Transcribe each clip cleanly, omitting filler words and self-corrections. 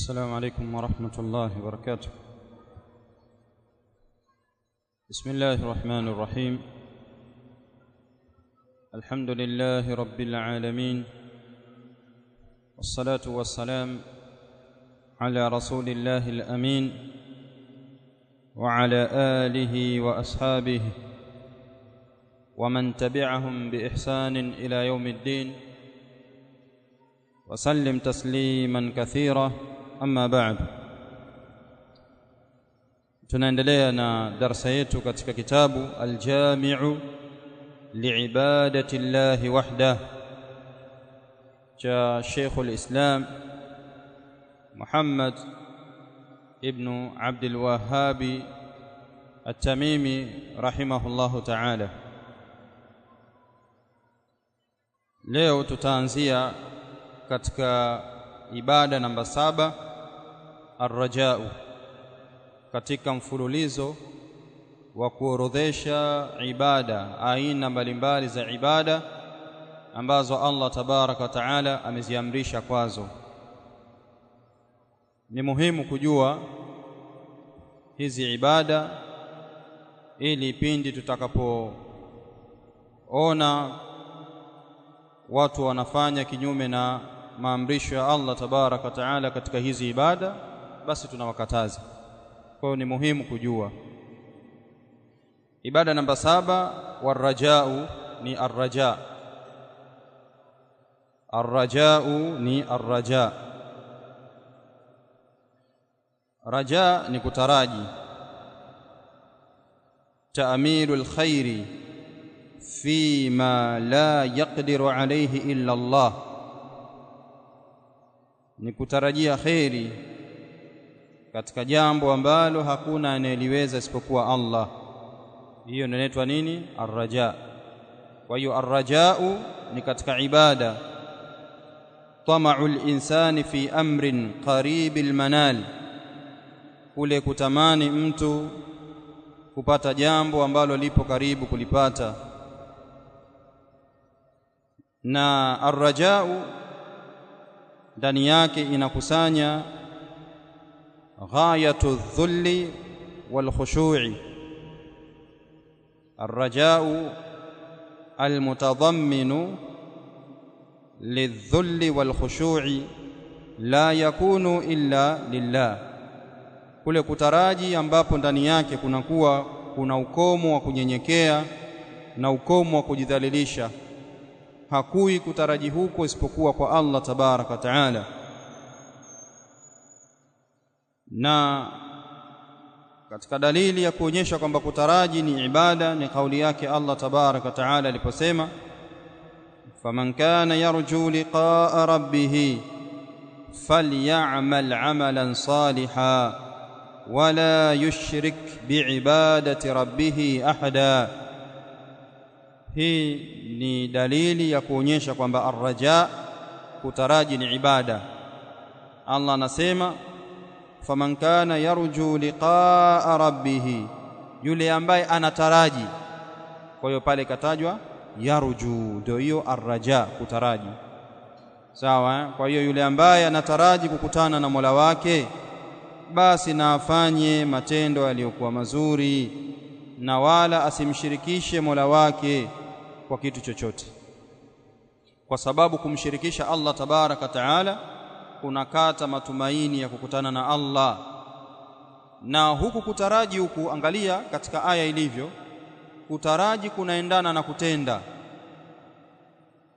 السلام عليكم ورحمة الله وبركاته. بسم الله الرحمن الرحيم. الحمد لله رب العالمين، والصلاة والسلام على رسول الله الأمين وعلى آله وأصحابه ومن تبعهم بإحسان إلى يوم الدين، وسلم تسليما كثيرا. أما بعد، tunaendelea na darasa yetu katika kitabu Al-Jami'u li'ibadati Allahi wahdah cha Sheikh al-Islam Muhammad ibn Abdul Wahhab At-Tamimi rahimahullahu ta'ala. Leo tutaanzia katika ibada namba 7, ar-raja'u, katika mfululizo wa kuorodhesha ibada, aina mbalimbali za ibada ambazo Allah tabaraka wa taala ameziamrisha kwazo. Ni muhimu kujua hizi ibada ili pindi tutakapoona watu wanafanya kinyume na maamrisho ya Allah tabaraka wa taala katika hizi ibada, basi tunawakataza. Kwa hiyo ni muhimu kujua. Ibada namba 7, warajau ni arraja. Arrajau ni arraja. Raja ni kutaraji, ta'mirul khairi fima la yaqdiru alayhi illa Allah, ni kutarajia khairi katika jambo ambalo hakuna anayeliweza isipokuwa Allah. Hiyo inaitwa nini? Arraja. Kwa hiyo arrajau ni katika ibada tama'ul insani fi amrin qaribil manal, kule kutamani mtu kupata jambo ambalo lipo karibu kulipata. Na arrajau ndani yake inakusanya ghayatu dhulli wal khushu'i. Arrajau almutadamminu lidhulli wal khushu'i la yakunu illa lillah, kule kutaraji ambapo ndani yake kuna ukomo wa kunyenyekea na ukomo wa kujidhalilisha. Hakui kutaraji huko isipokuwa kwa Allah tabaraka wa taala. Na katika dalili ya kuonyesha kwamba kutaraji ni ibada ni kauli yake Allah tabaraka wa taala aliposema, faman kana yarju liqa'a rabbih falyamal 'amalan salihan wala yushrik bi'ibadati rabbih ahada. Hii ni dalili ya kuonyesha kwamba arraja, kutaraji, ni ibada. Allah anasema faman kana yarju liqa'a rabbih, yule ambaye anataraji. Kwa hiyo pale katajwa yarju, ndio hiyo arraja, kutaraji. Sawa? Kwa hiyo yule ambaye anataraji kukutana na Mola wake, basi na afanye matendo yaliyokuwa mazuri na wala asimshirikishe Mola wake kwa kitu chochote, kwa sababu kumshirikisha Allah tabaraka taala kunakata matumaini ya kukutana na Allah. Na huku kutaraji huku, angalia katika aya ilivyo, kutaraji kunaendana na kutenda.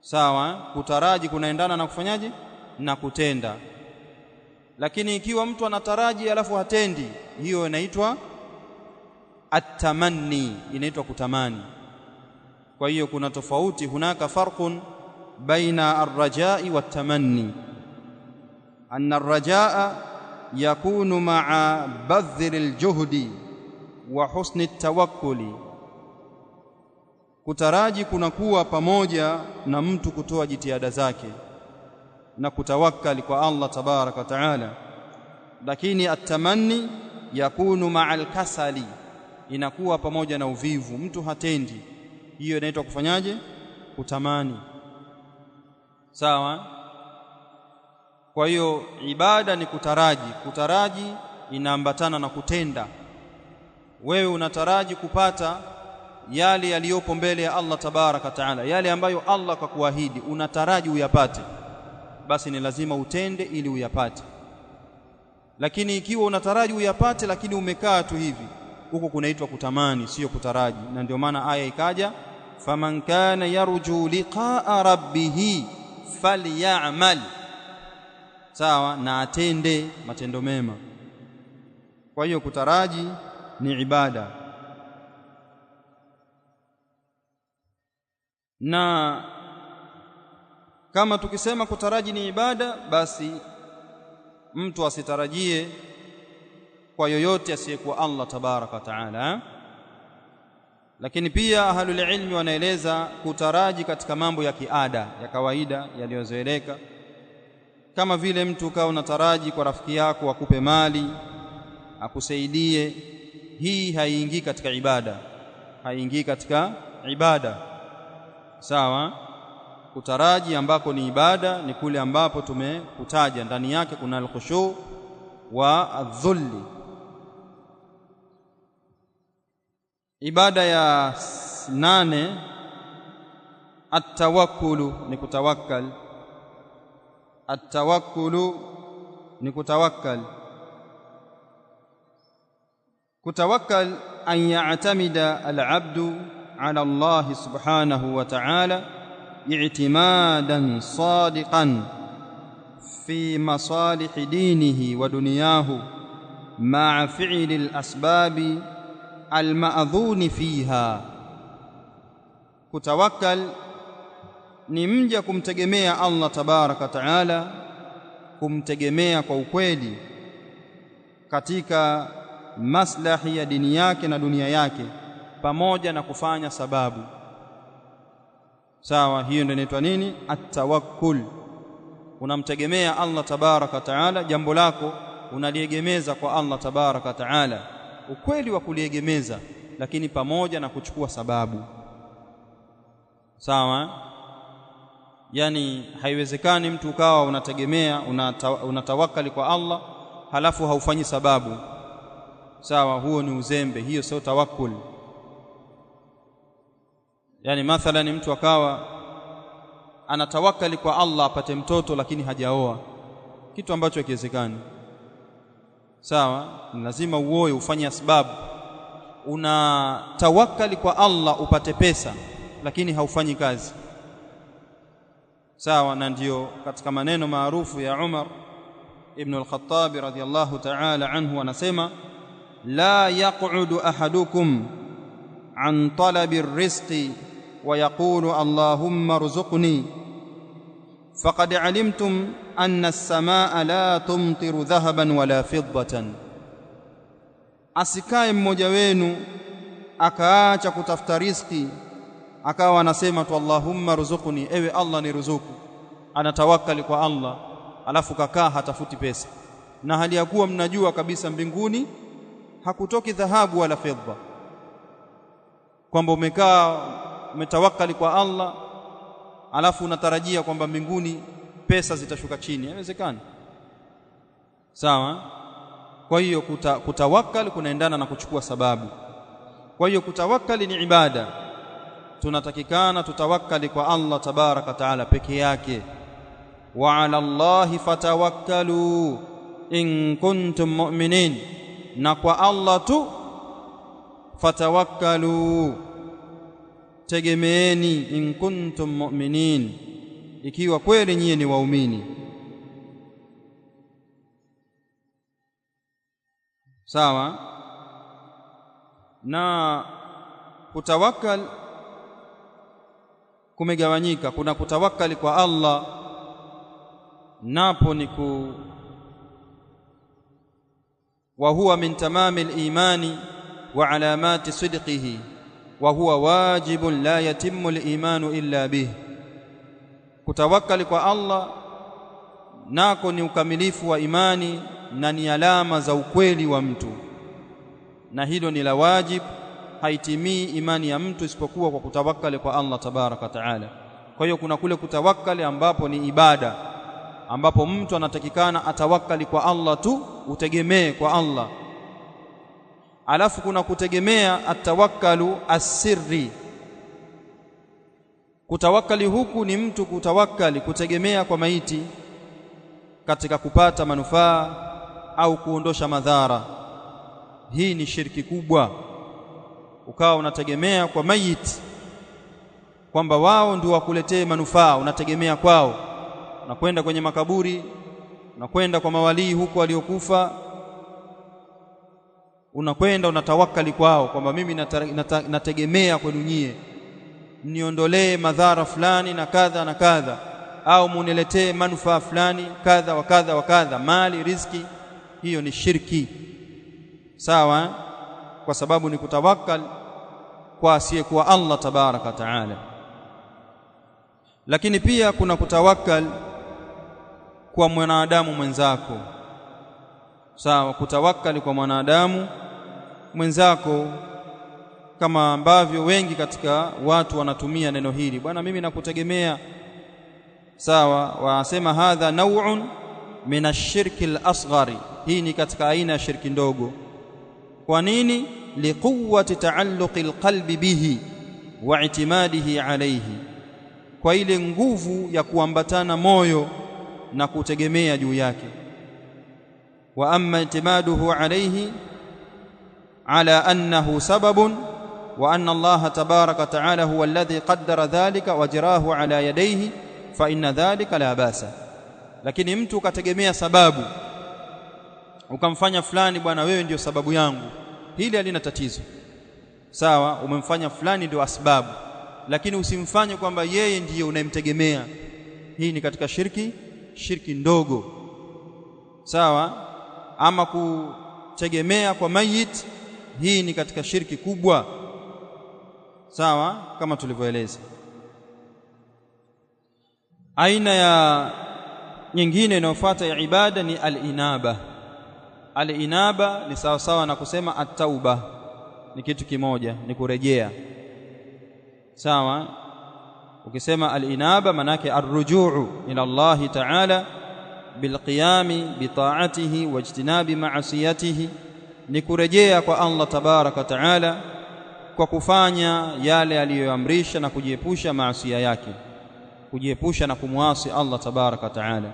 Sawa? Kutaraji kunaendana na kufanyaje? Na kutenda. Lakini ikiwa mtu anataraji alafu hatendi, hiyo inaitwa at-tamanni, inaitwa kutamani. Kwa hiyo kuna tofauti, hunaka farqun baina ar-raja'i wat-tamanni. Anna ar-raja'a yakunu ma'a badhiril juhdi wa husni at-tawakkuli, kutaraji kunakuwa pamoja na mtu kutoa jitihada zake na kutawakkali kwa Allah tabaraka wa taala. Lakini at-tamanni yakunu ma'al kasali, inakuwa pamoja na uvivu, mtu hatendi. Hiyo inaitwa kufanyaje? Kutamani. Sawa? Kwa hiyo ibada ni kutaraji. Kutaraji inaambatana na kutenda. Wewe unataraji kupata yale yaliyopo mbele ya Allah tabaraka taala, yale ambayo Allah kakuahidi unataraji uyapate, basi ni lazima utende ili uyapate. Lakini ikiwa unataraji uyapate lakini umekaa tu hivi, huko kunaitwa kutamani, sio kutaraji. Na ndio maana aya ikaja, faman kana yarju liqa'a rabbih falyamal, sawa, na atende matendo mema. Kwa hiyo kutaraji ni ibada. Na kama tukisema kutaraji ni ibada, basi mtu asitarajie kwa yoyote asiyekuwa Allah tabaraka taala. Lakini pia ahlul ilmi wanaeleza kutaraji katika mambo ya kiada, ya kawaida, yaliyozoeleka, kama vile mtu ukawa unataraji kwa rafiki yako akupe mali, akusaidie. Hii haiingii katika ibada, haiingii katika ibada, sawa. Kutaraji ambako ni ibada ni kule ambapo tumekutaja ndani yake kuna al-khushu' wa adh-dhulli. Ibada ya 8 at-tawakkulu ni kutawakkal. At-tawakkulu ni kutawakkal. Kutawakkal an ya'tamida al-'abdu 'ala Allah subhanahu wa ta'ala i'timadan sadiqan fi masalih dinihi wa dunyahu ma'a fi'li al-asbabi al-ma'dhun fiha. Kutawakkal ni mja kumtegemea Allah tabaraka taala, kumtegemea kwa ukweli katika maslahi ya dini yake na dunia yake, pamoja na kufanya sababu, sawa. Hiyo ndio inaitwa nini? At-tawakkul. Unamtegemea Allah tabaraka taala, jambo lako unaliegemeza kwa Allah tabaraka taala, ukweli wa kuliegemeza, lakini pamoja na kuchukua sababu, sawa. Yani haiwezekani mtu ukawa unategemea unatawakali kwa Allah halafu haufanyi sababu, sawa. Huo ni uzembe, hiyo sio tawakkul. Yani mathalan mtu akawa anatawakali kwa Allah apate mtoto lakini hajaoa, kitu ambacho hakiwezekani, sawa. Ni lazima uoe, ufanye sababu. Unatawakali kwa Allah upate pesa lakini haufanyi kazi, sawa. Na ndio katika maneno maarufu ya Umar ibn al-Khattab radhiyallahu ta'ala anhu anasema, la yaq'udu ahadukum an talabi ar-rizqi wa yaqulu allahumma rzuqni faqad alimtum anna as-samaa la tumtiru dhahaban wala fiddatan. Asikae mmoja wenu akaacha kutafuta riziki akawa anasema tu allahumma rzuqni, ewe Allah niruzuku. Anatawakali kwa Allah alafu kakaa hatafuti pesa, na hali ya kuwa mnajua kabisa mbinguni hakutoki dhahabu wala fedha, kwamba umekaa umetawakali kwa Allah alafu unatarajia kwamba mbinguni pesa zitashuka chini. Haiwezekani, sawa. Kwa hiyo kutawakali kunaendana na kuchukua sababu. Kwa hiyo kutawakali ni ibada. Tunatakikana tutawakali kwa Allah tabaraka taala peke yake. Wa 'ala Allahi fatawakkalu in kuntum mu'minin, na kwa Allah tu fatawakkalu, tegemeeni, in kuntum mu'minin, ikiwa kweli nyinyi ni waumini, sawa. Na kutawakkal kumegawanyika. Kuna kutawakali kwa Allah, napo ni wa huwa min tamami al-imani wa alamati sidqihi wa huwa wajibun la yatimmu al-imanu illa bih. Kutawakali kwa Allah nako ni ukamilifu wa imani na ni alama za ukweli wa mtu, na hilo ni la wajib. Haitimii imani ya mtu isipokuwa kwa kutawakali kwa Allah tabaraka taala. Kwa hiyo kuna kule kutawakali ambapo ni ibada, ambapo mtu anatakikana atawakkali kwa Allah tu, utegemee kwa Allah. Alafu kuna kutegemea atawakkalu asirri. Kutawakkali huku ni mtu kutawakkali kutegemea kwa maiti katika kupata manufaa au kuondosha madhara. Hii ni shirki kubwa. Ukawa unategemea kwa maiti kwamba wao ndio wakuletee manufaa, unategemea kwao. Unakwenda kwenye makaburi, unakwenda kwa mawalii huko waliokufa, unakwenda unatawakkali kwao kwamba mimi nategemea kwenu nyie, niondolee madhara fulani na kadha na kadha, au muniletee manufaa fulani kadha wa kadha wa kadha, mali, riziki. Hiyo ni shirki. Sawa, kwa sababu ni kutawakkal kwa asiyekuwa Allah tabaraka taala. Lakini pia kuna kutawakkal kwa mwanadamu mwenzako. Sawa, kutawakkali kwa mwanadamu mwenzako, kama ambavyo wengi katika watu wanatumia neno hili, bwana mimi nakutegemea. Sawa, wasema hadha naw'un min ash-shirki al-asghari. Hii ni katika aina ya shirki ndogo. Kwa nini? Liquwwati ta'alluqi al-qalbi bihi wa i'timadihi alayhi, kwa ile nguvu ya kuambatana moyo na kutegemea juu yake. Wa amma i'timaduhu alayhi ala annahu sababun wa anna Allah tabaraka ta'ala huwa alladhi qaddara dhalika wajrahu ala yadayhi fa inna dhalika la basa. Lakini mtu ukategemea sababu, ukamfanya fulani, bwana wewe ndio sababu yangu, hili halina tatizo. Sawa, umemfanya fulani ndio asbabu, lakini usimfanye kwamba yeye ndiye unayemtegemea. Hii ni katika shirki ndogo. Sawa, ama kutegemea kwa mayit, hii ni katika shirki kubwa. Sawa, kama tulivyoeleza. Aina ya nyingine inayofuata ya ibada ni al-inaba. Al-inaba ni sawa sawa na kusema at-tauba, ni kitu kimoja, ni kurejea. Sawa, ukisema al-inaba manake ar-rujuu ila Allah ta'ala bilqiyami bita'atihi wajtinabi ma'asiyatihi, ni kurejea kwa Allah tabaraka ta'ala kwa kufanya yale aliyoamrisha na kujiepusha maasi yake, kujiepusha na kumwasi Allah tabaraka ta'ala.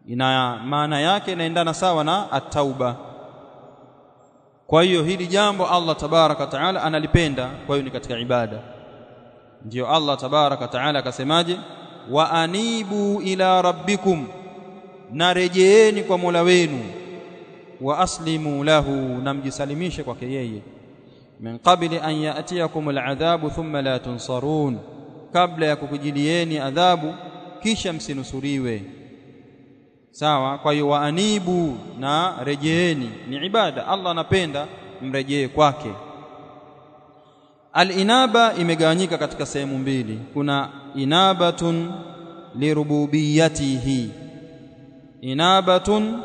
Ina maana yake inaendana sawa na at-tauba. Kwa hiyo hili jambo Allah tabaraka ta'ala analipenda, kwa hiyo ni katika ibada. Ndio Allah tabaraka ta'ala akasemaje, wa anibu ila rabbikum, narejeeni kwa Mola wenu, wa aslimu lahu, namjisalimishe kwake yeye, min qabli an ya'tiyakum al'adhabu thumma la tunsarun, kabla ya kukujilieni adhabu kisha msinusuriwe. Sawa, kwa hiyo wa anibu, na rejeeni, ni ibada. Allah anapenda mrejee kwake. Al-inaba imegawanyika katika sehemu mbili. Kuna inabatun lirububiyatihi, inabatun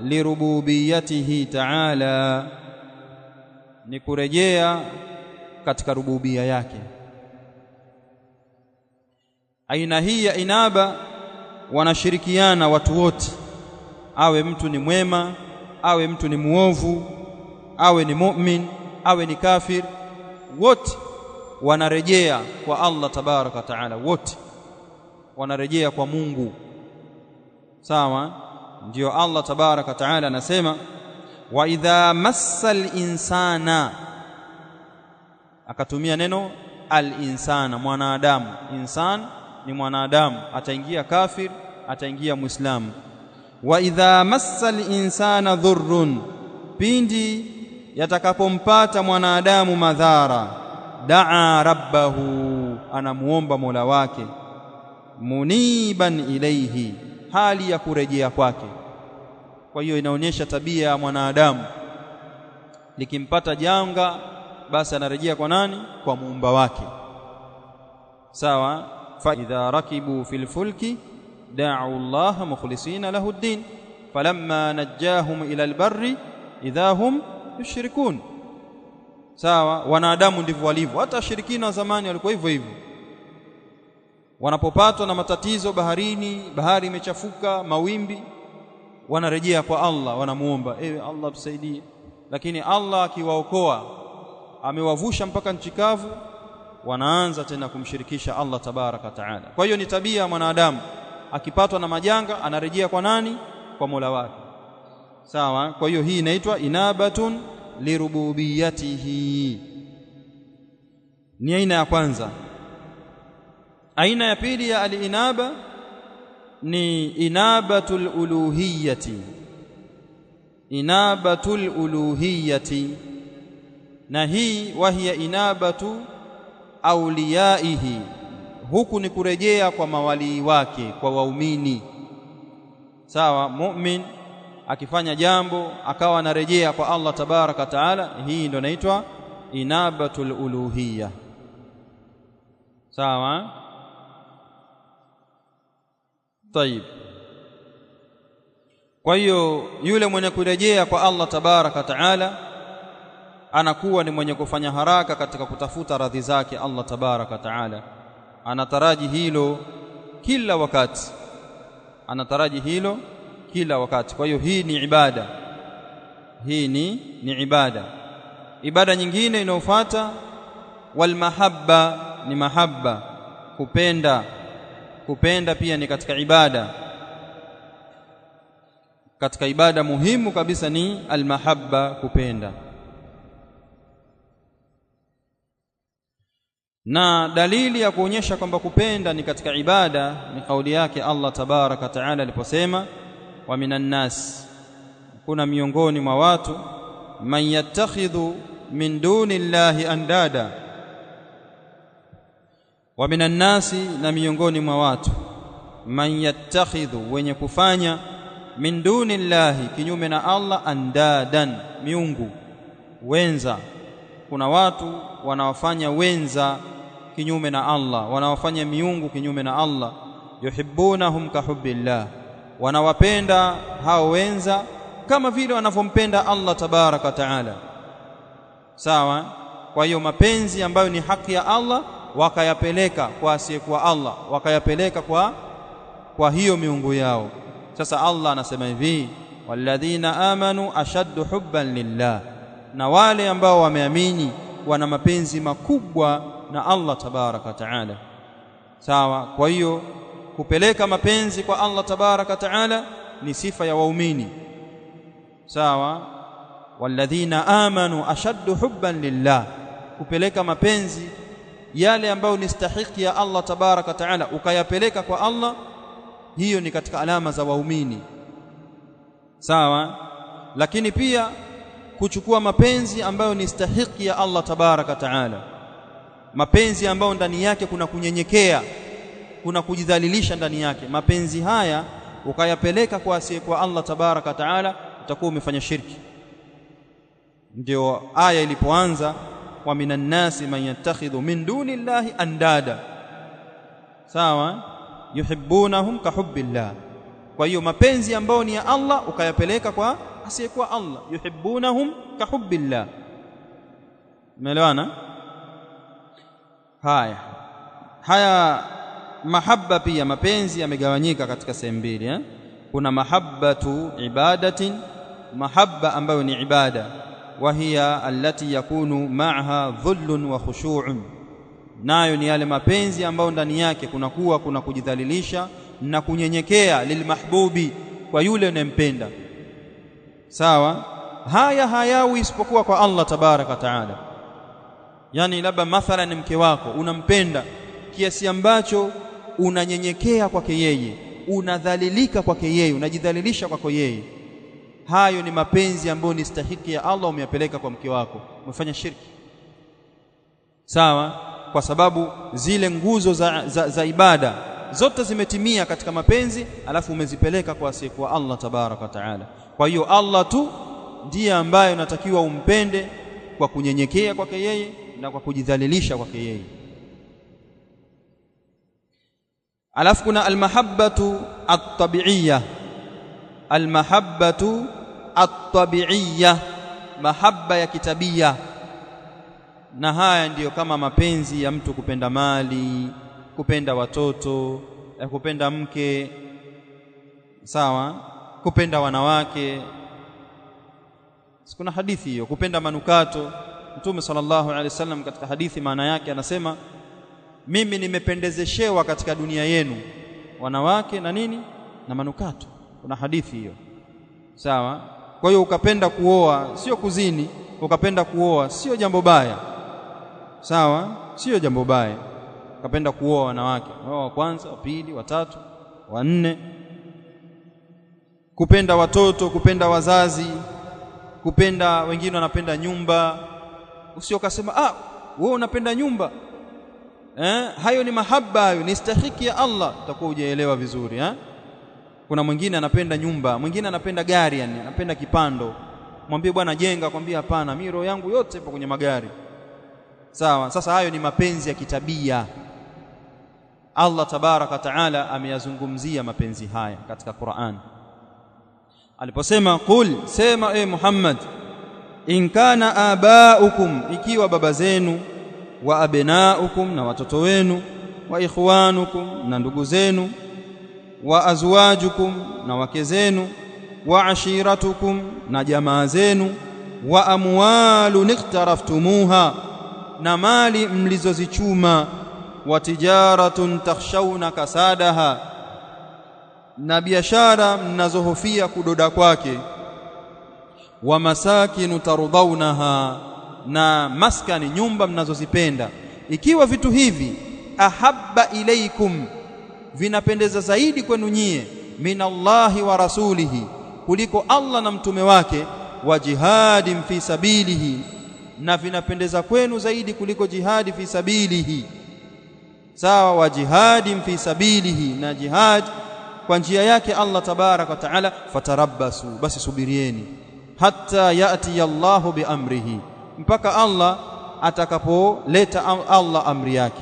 lirububiyatihi ta'ala, ni kurejea katika rububia yake. Aina hii ya inaba wanashirikiana watu wote, awe mtu ni mwema, awe mtu ni muovu, awe ni mu'min, awe ni kafir, wote wanarejea kwa Allah tabaraka taala, wote wanarejea kwa Mungu. Sawa, ndio Allah tabaraka taala anasema wa idha massal insana, akatumia neno al-insana, mwanadamu. Insan ni mwanadamu, ataingia kafir, ataingia muislamu. Wa idha massal insana dhurrun, pindi yatakapompata mwanadamu madhara, daa rabbahu, anamuomba Mola wake, muniban ilayhi, hali ya kurejea kwake. Kwa hiyo inaonyesha tabia ya mwanadamu, likimpata janga basi anarejea kwa nani? Kwa muumba wake. Sawa, fa idha rakibu fil fulki da'u Allah mukhlisina lahu ad-din falamma najjahum ila al-barri idha hum yushrikun. Sawa, wanadamu ndivyo walivyo, hata washirikina wa zamani walikuwa hivyo hivyo. wanapopatwa na matatizo baharini, bahari imechafuka, mawimbi, wanarejea kwa Allah, wanamuomba, ewe Allah tusaidie. Lakini Allah akiwaokoa, amewavusha mpaka nchi kavu, wanaanza tena kumshirikisha Allah tabaraka taala. Kwa hiyo ni tabia ya mwanadamu, akipatwa na majanga anarejea kwa nani? Kwa Mola wake. Sawa? Kwa hiyo hii inaitwa inabatun lirububiyatihi. Ni aina ya kwanza. Aina ya pili ya al-inaba ni inabatul uluhiyati. Inabatul uluhiyati, na hii wahiya inabatu auliyaihi, huku ni kurejea kwa mawalii wake, kwa waumini. Sawa? Mu'min akifanya jambo akawa anarejea kwa Allah tabaraka taala, hii ndio inaitwa inabatul uluhiyya. Sawa? Tayib. Kwa hiyo yule mwenye kurejea kwa Allah tabaraka taala anakuwa ni mwenye kufanya haraka katika kutafuta radhi zake Allah tabaraka taala. Anataraji hilo kila wakati, anataraji hilo kila wakati. Kwa hiyo hii ni ibada, hii ni ibada. Ibada nyingine inayofuata wal mahabba, ni mahabba, kupenda. Kupenda pia ni katika ibada. Katika ibada muhimu kabisa ni al mahabba, kupenda. Na dalili ya kuonyesha kwamba kupenda ni katika ibada ni kauli yake Allah tabaraka taala aliposema, wa minan nas, kuna miongoni mwa watu, man yattakhidhu min duni llahi andada. Wa minan nasi, na miongoni mwa watu, man yattakhidhu, wenye kufanya, min duni llahi, kinyume na Allah, andadan, miungu, wenza. Kuna watu wanawafanya wenza kinyume na Allah, wanawafanya miungu kinyume na Allah. Yuhibbunahum kahubbillah, wanawapenda hao wenza kama vile wanavyompenda Allah tabaraka taala. Sawa? Kwa hiyo mapenzi ambayo ni haki ya Allah wakayapeleka kwa asiyekuwa Allah, wakayapeleka kwa hiyo miungu yao. Sasa Allah anasema hivi, walladhina amanu ashaddu hubban lillah, na wale ambao wameamini wana mapenzi makubwa na Allah tabaraka taala. Sawa? Kwa hiyo kupeleka mapenzi kwa Allah tabaraka taala ni sifa ya waumini. Sawa? Walladhina amanu ashaddu hubban lillah, kupeleka mapenzi yale ambayo ni stahiki ya Allah tabaraka taala ukayapeleka kwa Allah, hiyo ni katika alama za waumini. Sawa? Lakini pia kuchukua mapenzi ambayo ni stahiki ya Allah tabaraka taala, mapenzi ambayo ndani yake kuna kunyenyekea, kuna kujidhalilisha ndani yake, mapenzi haya ukayapeleka kwa asiyekuwa Allah tabaraka taala, utakuwa umefanya shirki. Ndio aya ilipoanza, wa minan nasi man yattakhidhu min duni llahi andada. Sawa? Yuhibbunahum kahubbillah. Kwa hiyo mapenzi ambayo ni ya Allah ukayapeleka kwa asiyekuwa Allah, yuhibbunahum kahubbillah. Umeelewana? Haya mahabba pia, mapenzi yamegawanyika katika sehemu mbili. Kuna mahabbatu ibadatin, mahabba ambayo ni ibada, wa hiya allati yakunu ma'aha dhullun wa khushu'un, nayo ni yale mapenzi ambayo ndani yake kuna kujidhalilisha na kunyenyekea, lilmahbubi, kwa yule unempenda. Sawa? Haya hayawi isipokuwa kwa Allah tabaraka taala. Yani labda mathalan mke wako unampenda kiasi ambacho unanyenyekea kwake yeye, unadhalilika kwake yeye, unajidhalilisha kwake yeye, hayo ni mapenzi ambayo ni stahiki ya Allah, umeyapeleka kwa mke wako, umefanya shirki. Sawa? Kwa sababu zile nguzo za ibada zote zimetimia katika mapenzi, alafu umezipeleka kwa asiyekuwa Allah tabaraka taala. Kwa hiyo Allah tu ndiye ambaye unatakiwa umpende kwa kunyenyekea kwake yeye na kwa kujidhalilisha kwake yeye. Alafu kuna almahabbatu at-tabi'iyya, almahabbatu at-tabi'iyya, mahabba ya kitabia. Na haya ndiyo kama mapenzi ya mtu kupenda mali, kupenda watoto, kupenda mke, sawa, kupenda wanawake. Kuna hadithi hiyo, kupenda manukato. Mtume sallallahu alaihi wasallam katika hadithi maana yake anasema, mimi nimependezeshewa katika dunia yenu wanawake na nini, na manukato. Kuna hadithi hiyo, sawa. Kwa hiyo ukapenda kuoa sio kuzini, ukapenda kuoa sio jambo baya, sawa, sio jambo baya. Ukapenda kuoa wanawake, wa kwanza, wa pili, wa tatu, wa nne. Kupenda watoto, kupenda wazazi, kupenda wengine wanapenda nyumba. Usio kasema wewe unapenda nyumba, hayo ni mahaba, hayo ni stahiki ya Allah, utakuwa hujaelewa vizuri. Kuna mwingine anapenda nyumba, mwingine anapenda gari, yani anapenda kipando. Mwambie bwana jenga, kwambia hapana, mimi roho yangu yote ipo kwenye magari, sawa. Sasa hayo ni mapenzi ya kitabia. Allah tabaraka taala ameyazungumzia mapenzi haya katika Qur'an aliposema, qul, sema Muhammad, in kana abaukum, ikiwa baba zenu, wa abnaukum, na watoto wenu, wa ikhwanukum, na ndugu zenu, wa azwajukum, na wake zenu, wa ashiratukum, na jamaa zenu, wa amwalun iktaraftumuha, na mali mlizozichuma, wa tijaratun takhshawna kasadaha, na biashara mnazohofia kudoda kwake, wa masakinu tardawnaha, na maskani, nyumba mnazozipenda. Ikiwa vitu hivi ahabba ilaikum, vinapendeza zaidi kwenu nyie, minallahi wa rasulihi, kuliko Allah na mtume wake, wa jihadin fi sabilihi, na vinapendeza kwenu zaidi kuliko jihadi fi sabilihi, sawa, wa jihadin fi sabilihi, na jihad kwa njia yake Allah tabaraka wa taala, fatarabbasu, basi subirieni, hatta yati Allahu bi amrihi, mpaka Allah atakapoleta Allah amri yake.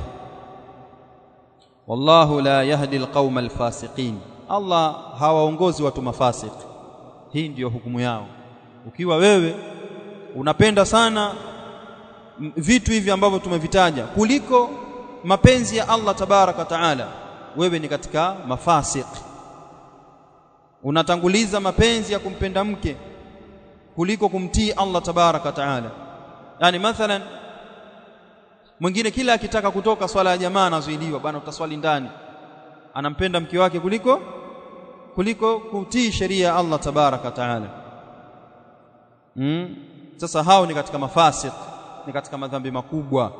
Wallahu la yahdi alqauma alfasiqin, Allah hawaongozi watu mafasik. Hii ndiyo hukumu yao. Ukiwa wewe unapenda sana vitu hivi ambavyo tumevitaja kuliko mapenzi ya Allah tabaraka wa taala, wewe ni katika mafasik. Unatanguliza mapenzi ya kumpenda mke kuliko kumtii Allah tabaraka wa taala. Yani mathalan, mwingine kila akitaka kutoka swala ya jamaa anazuiliwa, bwana utaswali ndani. Anampenda mke wake kuliko kutii sheria ya Allah tabaraka wa taala. Sasa hao ni katika mafasik, ni katika madhambi makubwa.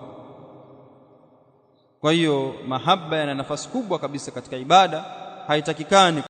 Kwa hiyo mahaba yana nafasi kubwa kabisa katika ibada, haitakikani